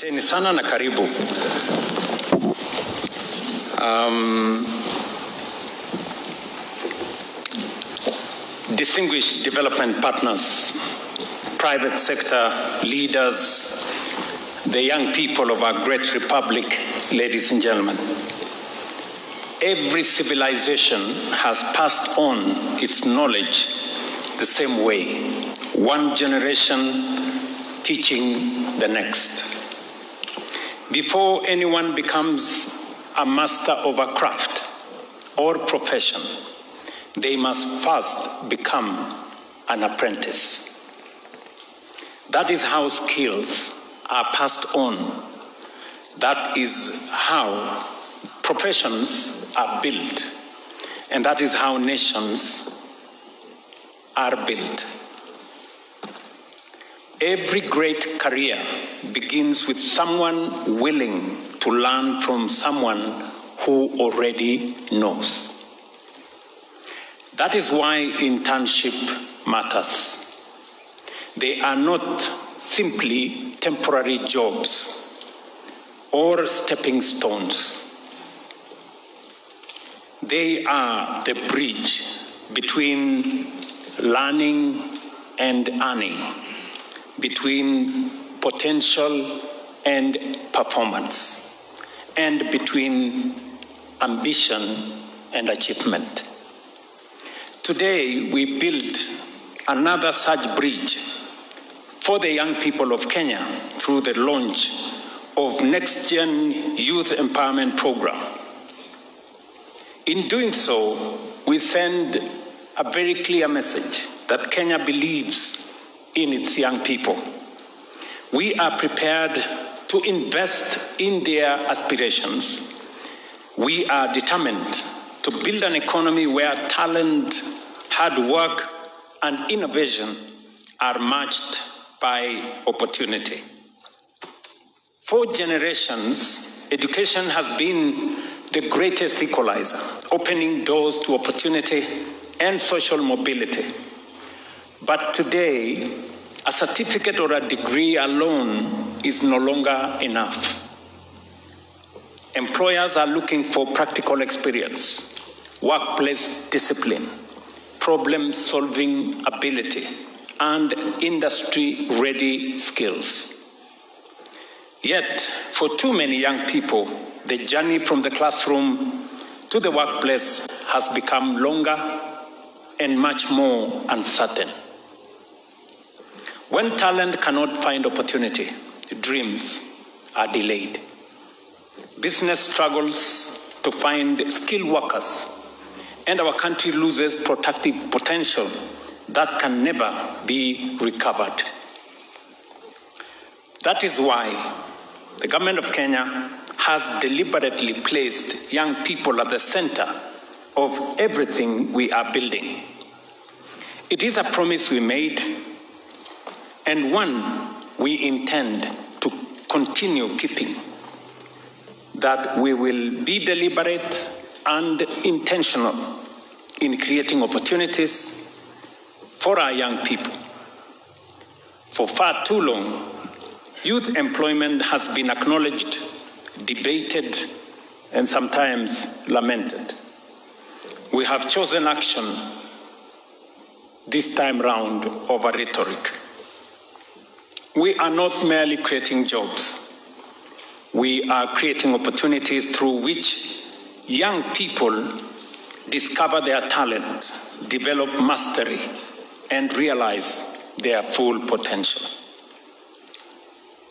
Asanteni sana na karibu. Distinguished development partners, private sector leaders, the young people of our great republic, ladies and gentlemen. Every civilization has passed on its knowledge the same way, one generation teaching the next. Before anyone becomes a master of a craft or profession, they must first become an apprentice. That is how skills are passed on. That is how professions are built. And that is how nations are built. Every great career begins with someone willing to learn from someone who already knows. That is why internship matters. They are not simply temporary jobs or stepping stones. They are the bridge between learning and earning, between potential and performance, and between ambition and achievement. Today, we build another such bridge for the young people of Kenya through the launch of Next Gen Youth Empowerment Program. In doing so, we send a very clear message that Kenya believes in its young people. We are prepared to invest in their aspirations. We are determined to build an economy where talent, hard work, and innovation are matched by opportunity. For generations, education has been the greatest equalizer, opening doors to opportunity and social mobility. But today, a certificate or a degree alone is no longer enough. Employers are looking for practical experience, workplace discipline, problem-solving ability, and industry-ready skills. Yet, for too many young people, the journey from the classroom to the workplace has become longer and much more uncertain. When talent cannot find opportunity, dreams are delayed. Business struggles to find skilled workers, and our country loses productive potential that can never be recovered. That is why the government of Kenya has deliberately placed young people at the center of everything we are building. It is a promise we made, and one we intend to continue keeping, that we will be deliberate and intentional in creating opportunities for our young people. For far too long, youth employment has been acknowledged, debated, and sometimes lamented. We have chosen action this time round over rhetoric. We are not merely creating jobs. We are creating opportunities through which young people discover their talent, develop mastery, and realize their full potential.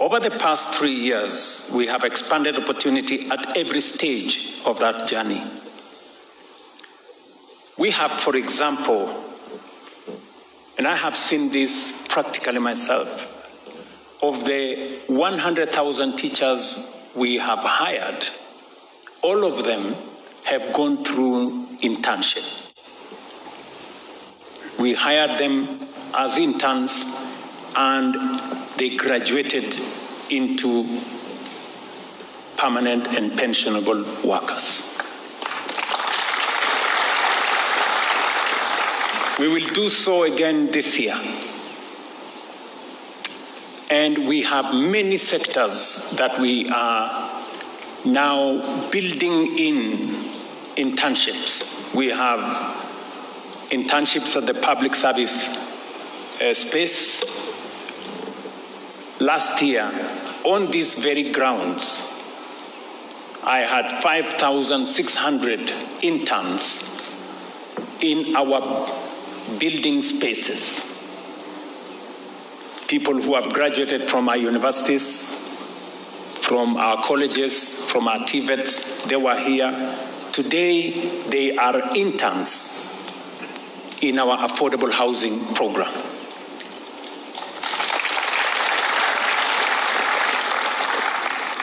Over the past 3 years, we have expanded opportunity at every stage of that journey. We have, for example, and I have seen this practically myself, of the 100,000 teachers we have hired, all of them have gone through internship. We hired them as interns, and they graduated into permanent and pensionable workers. We will do so again this year. And we have many sectors that we are now building in internships. We have internships at the public service space. Last year, on these very grounds, I had 5,600 interns in our building spaces. People who have graduated from our universities, from our colleges, from our TVETs, they were here. Today, they are interns in our affordable housing program.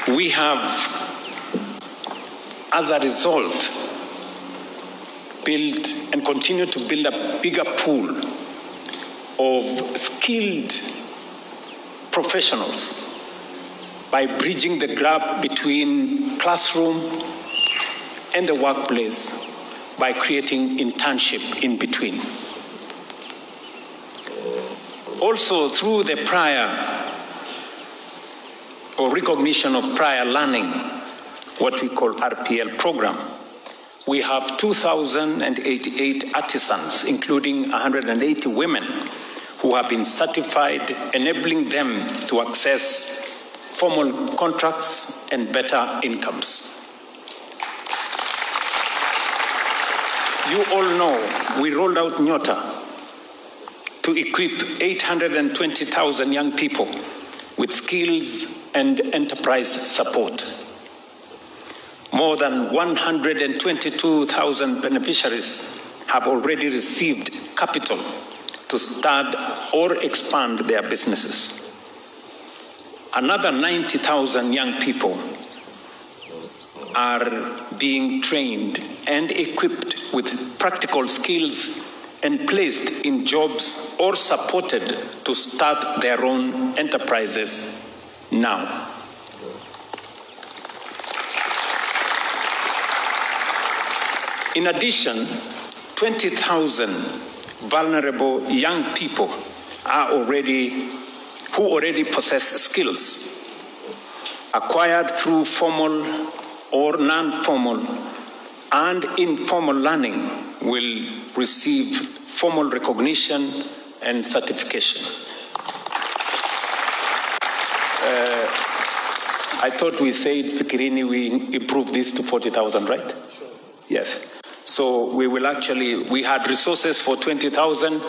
We have, as a result, built and continue to build a bigger pool of skilled professionals by bridging the gap between classroom and the workplace by creating internship in between. Also, through the prior or recognition of prior learning, what we call RPL program, we have 2,088 artisans, including 180 women, who have been certified, enabling them to access formal contracts and better incomes. You all know we rolled out Nyota to equip 820,000 young people with skills and enterprise support. More than 122,000 beneficiaries have already received capital to start or expand their businesses. Another 90,000 young people are being trained and equipped with practical skills and placed in jobs or supported to start their own enterprises now. In addition, 20,000 vulnerable young people who already possess skills acquired through formal or non-formal and informal learning will receive formal recognition and certification. I thought we said, Fikirini, we improved this to 40,000, right? Sure. Yes. So we had resources for 20,000,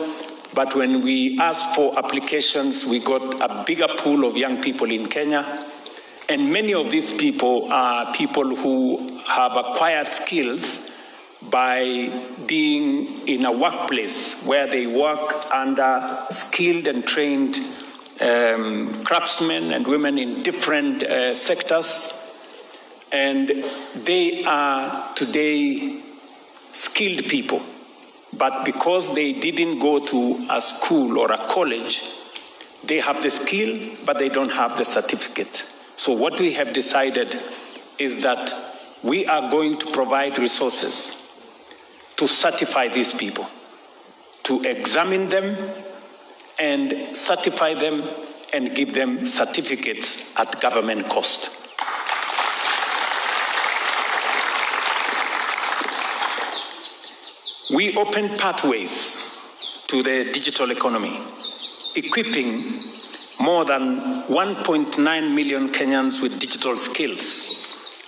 but when we asked for applications, we got a bigger pool of young people in Kenya. And many of these people are people who have acquired skills by being in a workplace where they work under skilled and trained craftsmen and women in different sectors. And they are today skilled people. But because they didn't go to a school or a college, they have the skill, but they don't have the certificate. So what we have decided is that we are going to provide resources to certify these people, to examine them and certify them and give them certificates at government cost. We open pathways to the digital economy, equipping more than 1.9 million Kenyans with digital skills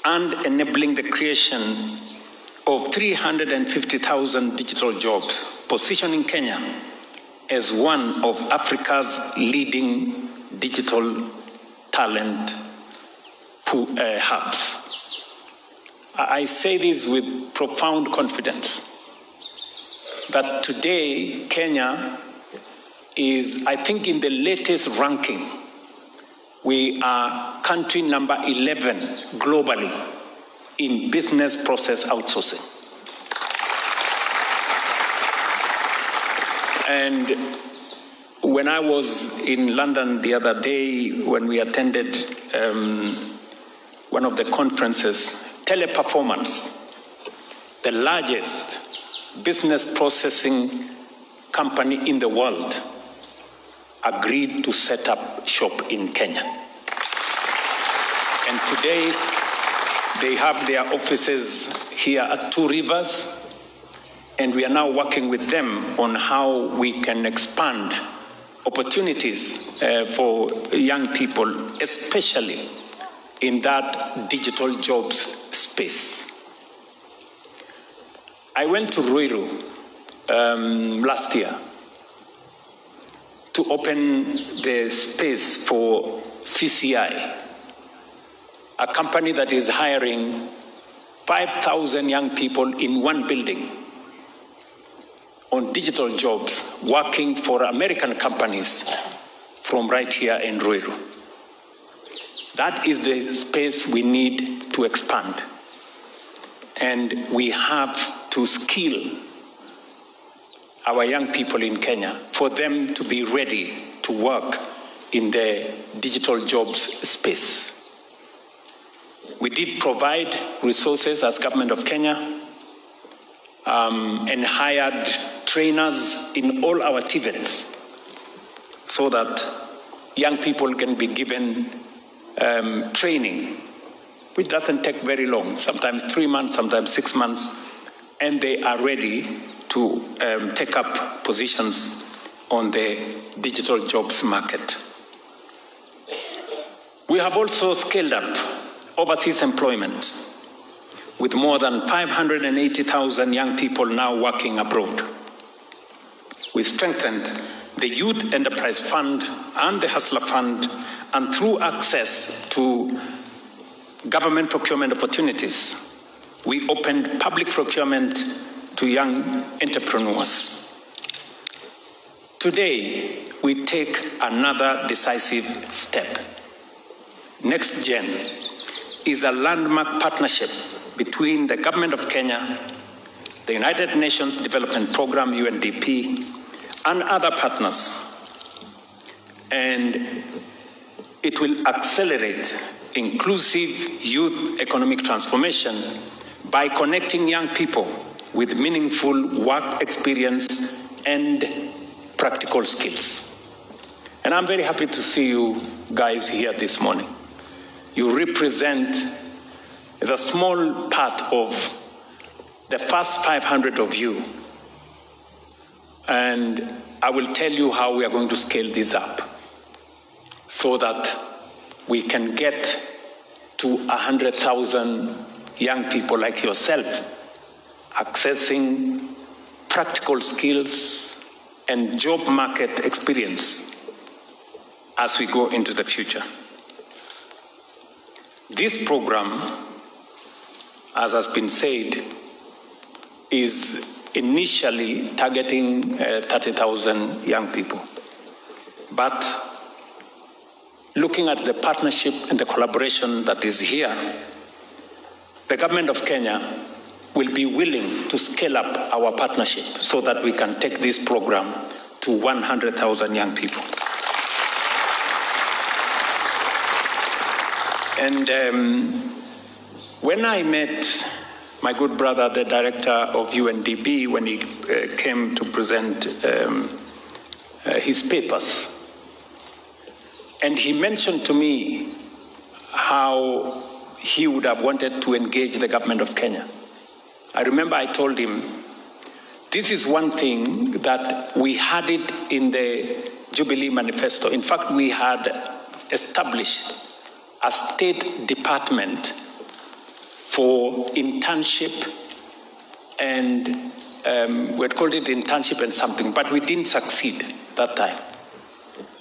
and enabling the creation of 350,000 digital jobs, positioning Kenya as one of Africa's leading digital talent hubs. I say this with profound confidence that today Kenya is, I think in the latest ranking, we are country number 11 globally in business process outsourcing. And when I was in London the other day, when we attended one of the conferences, Teleperformance, the largest business processing company in the world, agreed to set up shop in Kenya. And today, they have their offices here at Two Rivers, and we are now working with them on how we can expand opportunities for young people, especially in that digital jobs space. I went to Ruto last year to open the space for CCI, a company that is hiring 5,000 young people in one building on digital jobs, working for American companies from right here in Ruto. That is the space we need to expand. And we have to skill our young people in Kenya for them to be ready to work in the digital jobs space. We did provide resources as Government of Kenya and hired trainers in all our TVETs so that young people can be given training, which doesn't take very long, sometimes 3 months, sometimes 6 months, and they are ready to take up positions on the digital jobs market. We have also scaled up overseas employment with more than 580,000 young people now working abroad. We strengthened the Youth Enterprise Fund and the Hustler Fund, and through access to government procurement opportunities, we opened public procurement to young entrepreneurs. Today, we take another decisive step. NextGen is a landmark partnership between the Government of Kenya, the United Nations Development Programme, UNDP, and other partners. And it will accelerate inclusive youth economic transformation by connecting young people with meaningful work experience and practical skills. And I'm very happy to see you guys here this morning. You represent a small part of the first 500 of you. And I will tell you how we are going to scale this up so that we can get to 100,000 young people like yourself accessing practical skills and job market experience as we go into the future. This program, as has been said, is initially targeting 30,000 young people. But looking at the partnership and the collaboration that is here, the Government of Kenya will be willing to scale up our partnership so that we can take this program to 100,000 young people. And when I met my good brother, the director of UNDP, when he came to present his papers, and he mentioned to me how he would have wanted to engage the Government of Kenya. I remember I told him, this is one thing that we had it in the Jubilee Manifesto. In fact, we had established a state department for internship, and we had called it internship and something, but we didn't succeed that time.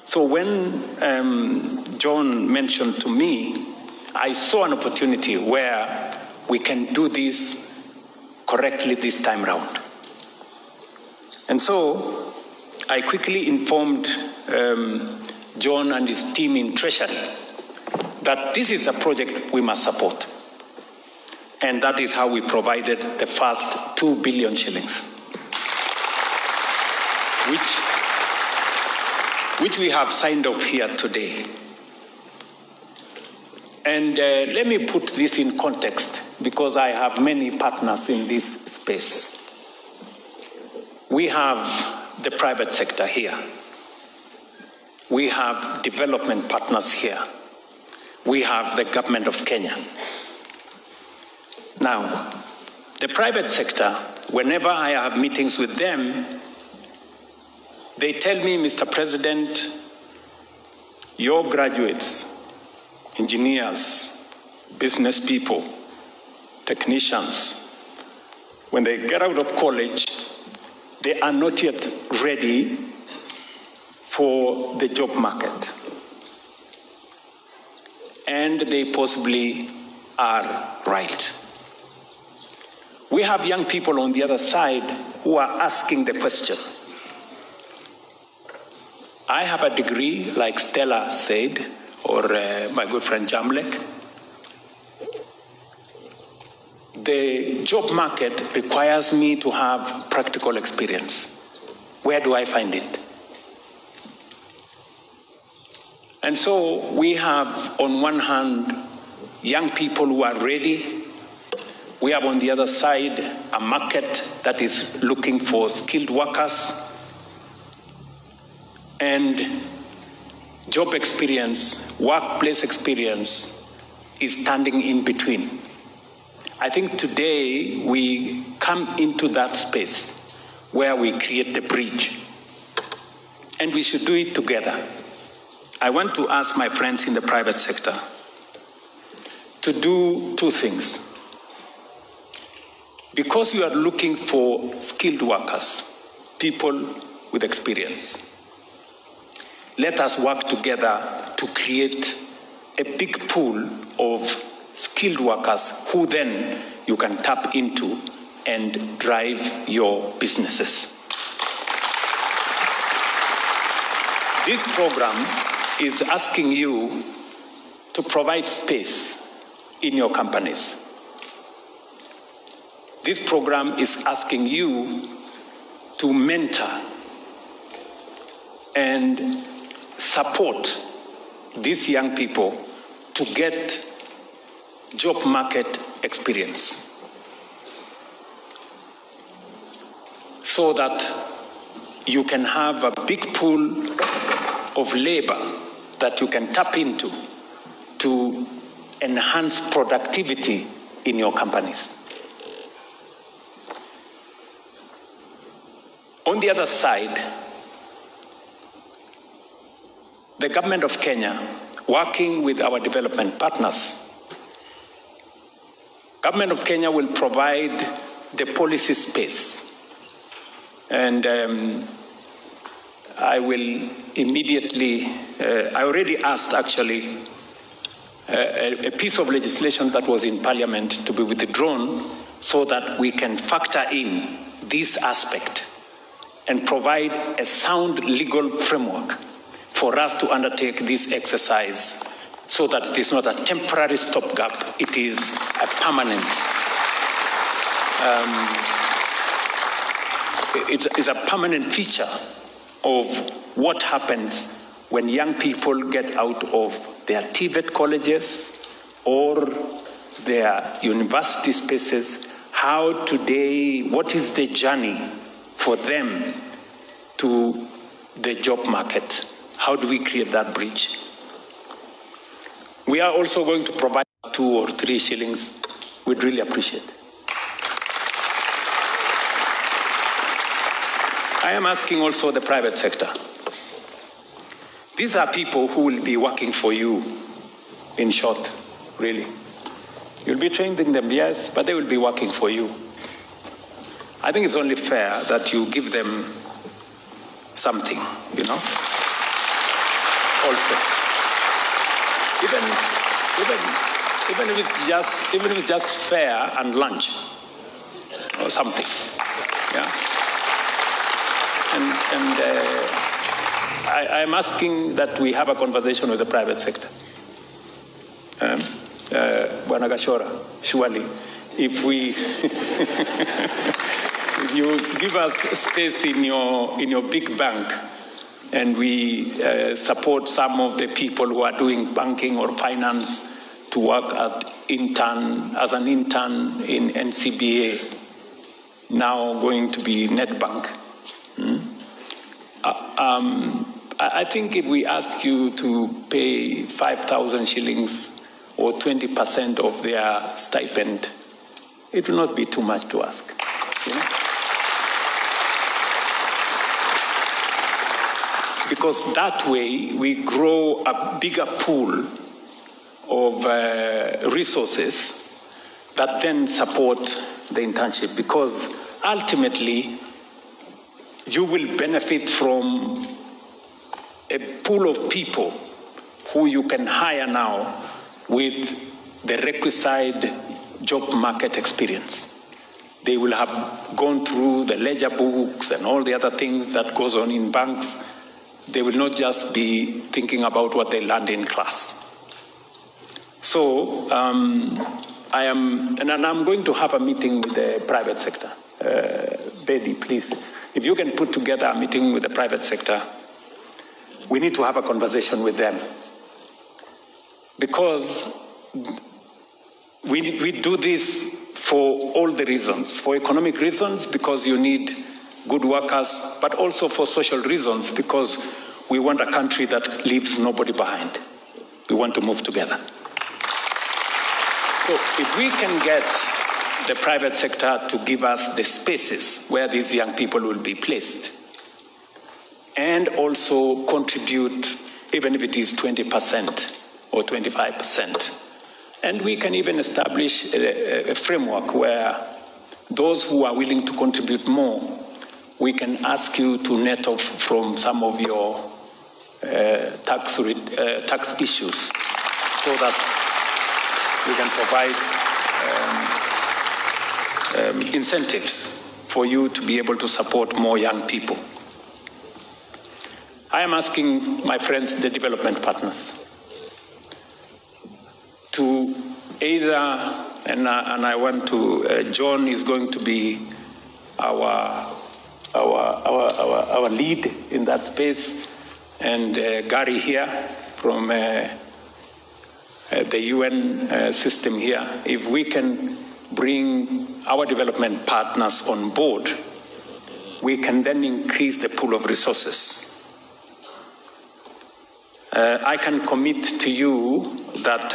So when John mentioned to me, I saw an opportunity where we can do this correctly this time round. And so I quickly informed John and his team in Treasury that this is a project we must support. And that is how we provided the first 2 billion shillings, which we have signed off here today. And let me put this in context, because I have many partners in this space. We have the private sector here. we have development partners here. We have the government of Kenya. Now, the private sector, whenever I have meetings with them, they tell me, Mr. President, your graduates, engineers, business people, technicians, when they get out of college, they are not yet ready for the job market. And they possibly are right. We have young people on the other side who are asking the question. I have a degree, like Stella said, or my good friend Jamlek. The job market requires me to have practical experience. Where do I find it? And so we have, on one hand, young people who are ready. We have, on the other side, a market that is looking for skilled workers. And job experience, workplace experience is standing in between. I think today we come into that space where we create the bridge. And we should do it together. I want to ask my friends in the private sector to do two things. Because you are looking for skilled workers, people with experience, let us work together to create a big pool of skilled workers who then you can tap into and drive your businesses. This program is asking you to provide space in your companies. This program is asking you to mentor and support these young people to get job market experience so that you can have a big pool of labor that you can tap into to enhance productivity in your companies. On the other side, the government of Kenya, working with our development partners, government of Kenya will provide the policy space. And I will immediately, I already asked actually a piece of legislation that was in Parliament to be withdrawn so that we can factor in this aspect and provide a sound legal framework for us to undertake this exercise so that it is not a temporary stopgap, it is a permanent. It's a permanent feature of what happens when young people get out of their TVET colleges or their university spaces, how today, what is the journey for them to the job market? How do we create that bridge? We are also going to provide 2 or 3 shillings. We'd really appreciate it. I am asking also the private sector. These are people who will be working for you, in short, really. You'll be trained in them, yes, but they will be working for you. I think it's only fair that you give them something, you know, also. Even if it's just fare and lunch or something, yeah. And I'm asking that we have a conversation with the private sector. Bwana Gashora, surely, if we, if you give us space in your big bank, and we support some of the people who are doing banking or finance to work as an intern in NCBA, now going to be NetBank. I think if we ask you to pay 5,000 shillings or 20% of their stipend, it will not be too much to ask. You know? Because that way we grow a bigger pool of resources that then support the internship, because ultimately you will benefit from a pool of people who you can hire now with the requisite job market experience. They will have gone through the ledger books and all the other things that goes on in banks. They will not just be thinking about what they learned in class. So I'm going to have a meeting with the private sector. Betty, please, if you can put together a meeting with the private sector, we need to have a conversation with them. Because we do this for all the reasons, for economic reasons, because you need good workers, but also for social reasons, because we want a country that leaves nobody behind. We want to move together. So if we can get the private sector to give us the spaces where these young people will be placed, and also contribute, even if it is 20% or 25%, and we can even establish a framework where those who are willing to contribute more, we can ask you to net off from some of your tax issues, so that we can provide incentives for you to be able to support more young people. I am asking my friends, the development partners, to either, and I want to, John is going to be our lead in that space, and Gary here from the UN system here. If we can bring our development partners on board, we can then increase the pool of resources. I can commit to you that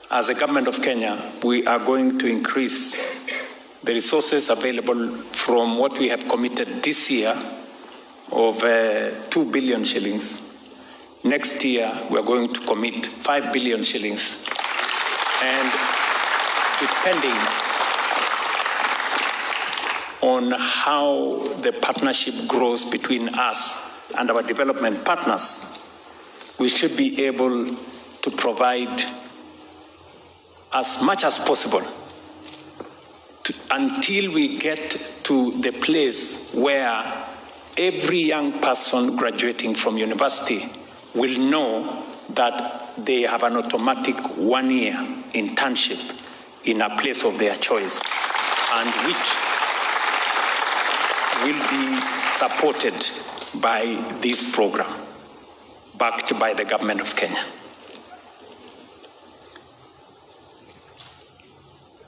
as a government of Kenya, we are going to increase the resources available from what we have committed this year of 2 billion shillings. Next year, we are going to commit 5 billion shillings. And depending on how the partnership grows between us and our development partners, we should be able to provide as much as possible until we get to the place where every young person graduating from university will know that they have an automatic 1-year internship in a place of their choice, and which will be supported by this program, backed by the government of Kenya.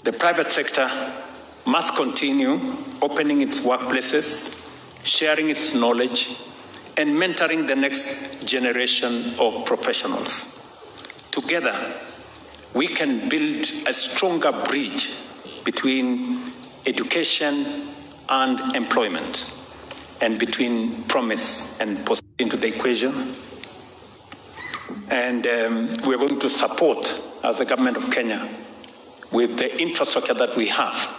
The private sector must continue opening its workplaces, sharing its knowledge, and mentoring the next generation of professionals. Together, we can build a stronger bridge between education and employment, and between promise and possibility into the equation. And we're going to support, as the government of Kenya, with the infrastructure that we have,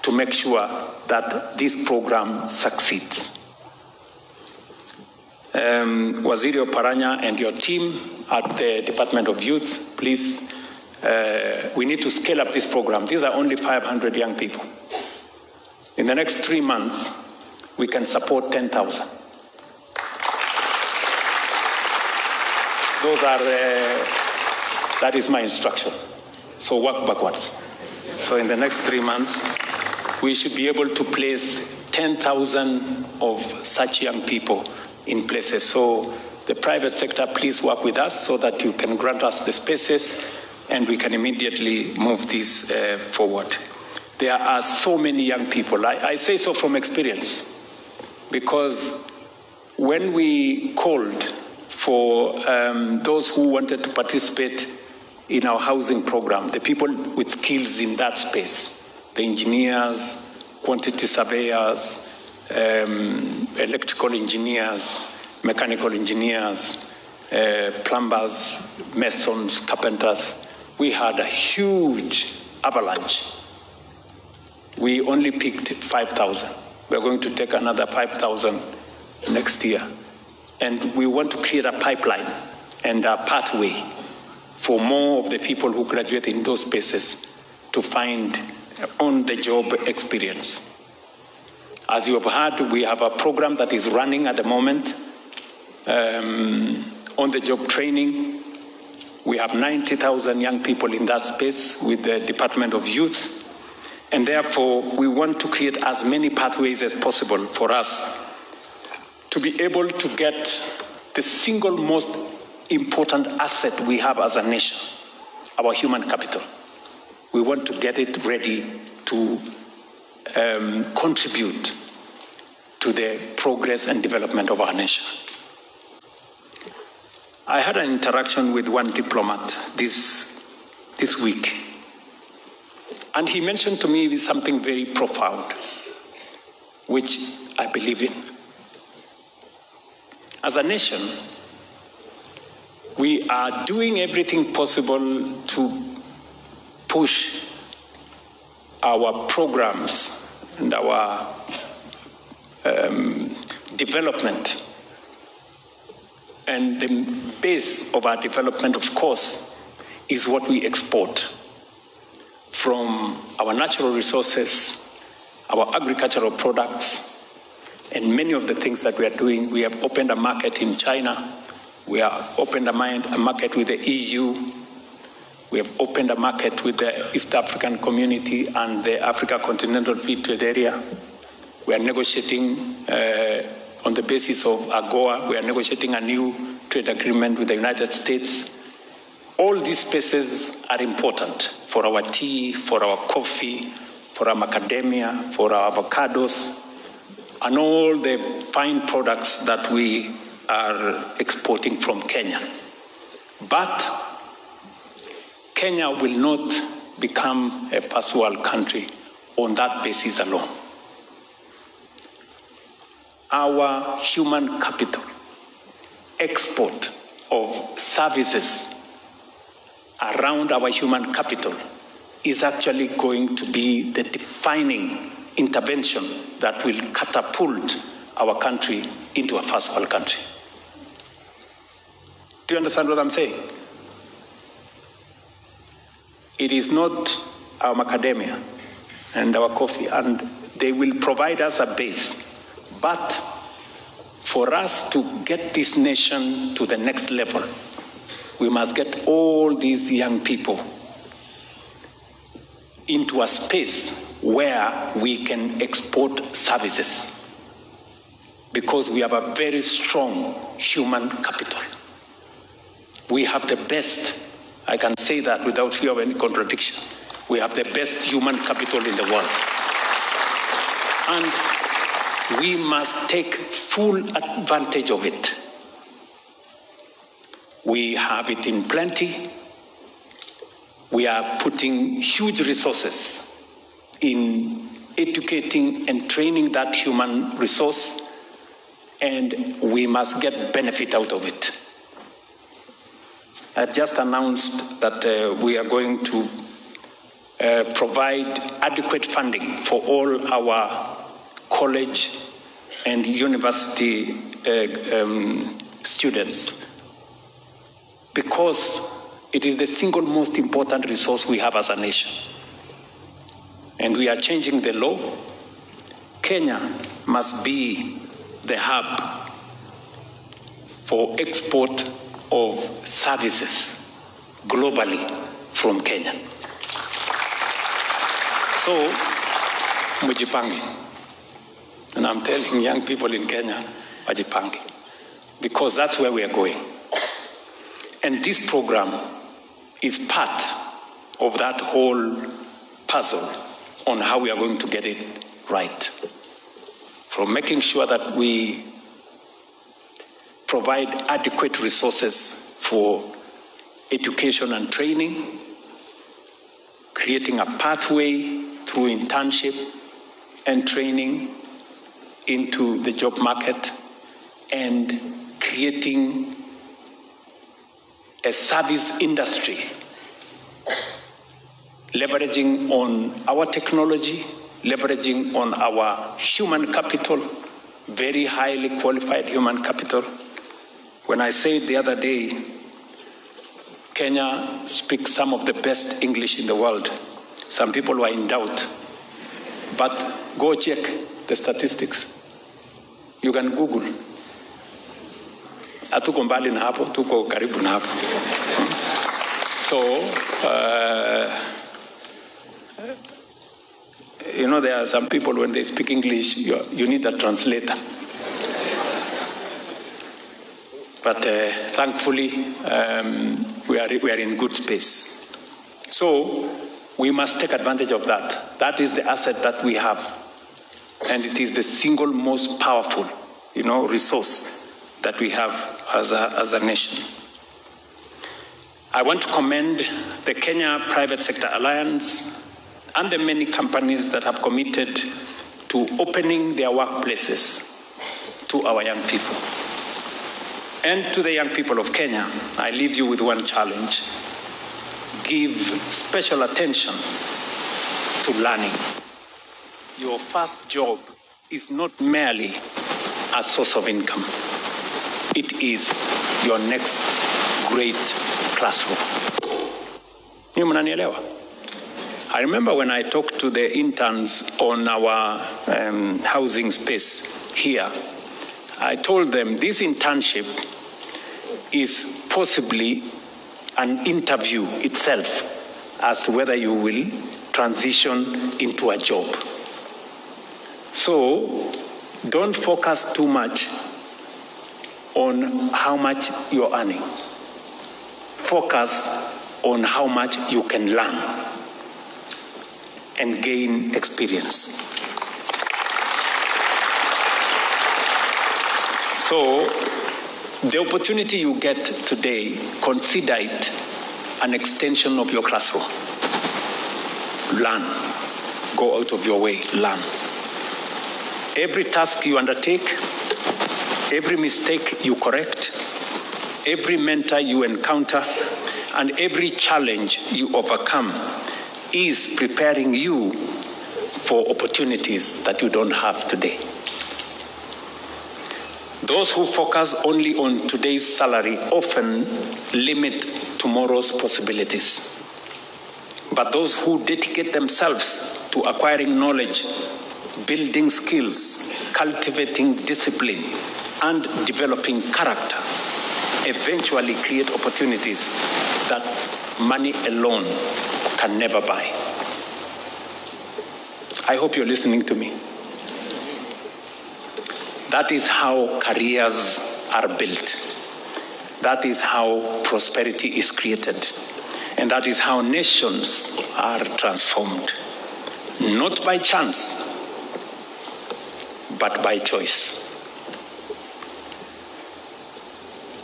to make sure that this program succeeds. Waziri Oparanya and your team at the Department of Youth, please, we need to scale up this program. These are only 500 young people. In the next 3 months, we can support 10,000. That is my instruction. So work backwards. So in the next 3 months, we should be able to place 10,000 of such young people in places. So the private sector, please work with us so that you can grant us the spaces and we can immediately move this forward. There are so many young people. I say so from experience, because when we called for those who wanted to participate in our housing program, the people with skills in that space, the engineers, quantity surveyors, electrical engineers, mechanical engineers, plumbers, masons, carpenters, we had a huge avalanche. We only picked 5,000. We're going to take another 5,000 next year. And we want to create a pipeline and a pathway for more of the people who graduate in those spaces to find on-the-job experience. As you have heard, we have a program that is running at the moment, on-the-job training. We have 90,000 young people in that space with the Department of Youth. And therefore, we want to create as many pathways as possible for us to be able to get the single most important asset we have as a nation, our human capital. We want to get it ready to contribute to the progress and development of our nation. I had an interaction with one diplomat this week, and he mentioned to me something very profound, which I believe in. As a nation, we are doing everything possible to push our programs and our development. And the base of our development, of course, is what we export from our natural resources, our agricultural products, and many of the things that we are doing. We have opened a market in China. We have opened a market with the EU. We have opened a market with the East African community and the Africa Continental Free Trade Area. We are negotiating on the basis of AGOA. We are negotiating a new trade agreement with the United States. All these spaces are important for our tea, for our coffee, for our macadamia, for our avocados, and all the fine products that we are exporting from Kenya. But Kenya will not become a first world country on that basis alone. Our human capital, export of services around our human capital is actually going to be the defining intervention that will catapult our country into a first world country. Do you understand what I'm saying? It is not our macadamia and our coffee, and they will provide us a base. But for us to get this nation to the next level, we must get all these young people into a space where we can export services, because we have a very strong human capital. We have the best, I can say that without fear of any contradiction, we have the best human capital in the world. And we must take full advantage of it. We have it in plenty. We are putting huge resources in educating and training that human resource, and we must get benefit out of it. I just announced that we are going to provide adequate funding for all our college and university students, because it is the single most important resource we have as a nation. And we are changing the law. Kenya must be the hub for export of services globally from Kenya. So, mujipange. And I'm telling young people in Kenya, wajipange, because that's where we are going. And this program is part of that whole puzzle on how we are going to get it right. From making sure that we provide adequate resources for education and training, creating a pathway through internship and training into the job market, and creating a service industry, leveraging on our technology, leveraging on our human capital, very highly qualified human capital. When I said the other day, Kenya speaks some of the best English in the world, some people were in doubt. But go check the statistics. You can Google. Hatuko mbali na hapo, tuko karibu na hapo. So, you know, there are some people when they speak English, you need a translator. But thankfully, we are in good space. So we must take advantage of that. That is the asset that we have. And it is the single most powerful, resource that we have as a nation. I want to commend the Kenya Private Sector Alliance and the many companies that have committed to opening their workplaces to our young people. And to the young people of Kenya, I leave you with one challenge. Give special attention to learning. Your first job is not merely a source of income. It is your next great classroom. I remember when I talked to the interns on our housing space here, I told them this internship is possibly an interview itself as to whether you will transition into a job. So don't focus too much on how much you're earning. Focus on how much you can learn and gain experience. So the opportunity you get today, consider it an extension of your classroom. Learn. Go out of your way, learn. Every task you undertake, every mistake you correct, every mentor you encounter, and every challenge you overcome is preparing you for opportunities that you don't have today. Those who focus only on today's salary often limit tomorrow's possibilities. But those who dedicate themselves to acquiring knowledge, building skills, cultivating discipline, and developing character eventually create opportunities that money alone can never buy. I hope you're listening to me. That is how careers are built. That is how prosperity is created. And that is how nations are transformed. Not by chance, but by choice.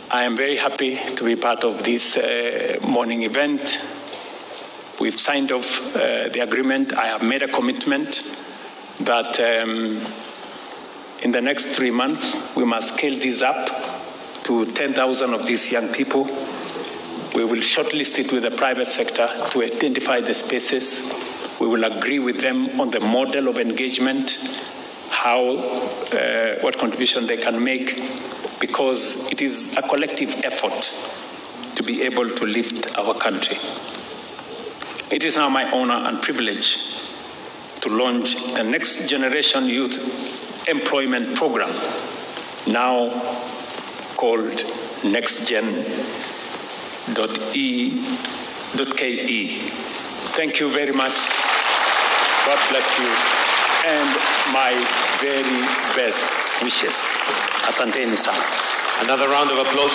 I am very happy to be part of this morning event. We've signed off the agreement. I have made a commitment that in the next 3 months, we must scale this up to 10,000 of these young people. We will shortlist it with the private sector to identify the spaces. We will agree with them on the model of engagement, what contribution they can make, because it is a collective effort to be able to lift our country. It is now my honor and privilege to launch the Next Generation Youth Employment Program, now called nextgen.e.ke. Thank you very much. God bless you, and my very best wishes. Asanteni sana. Another round of applause.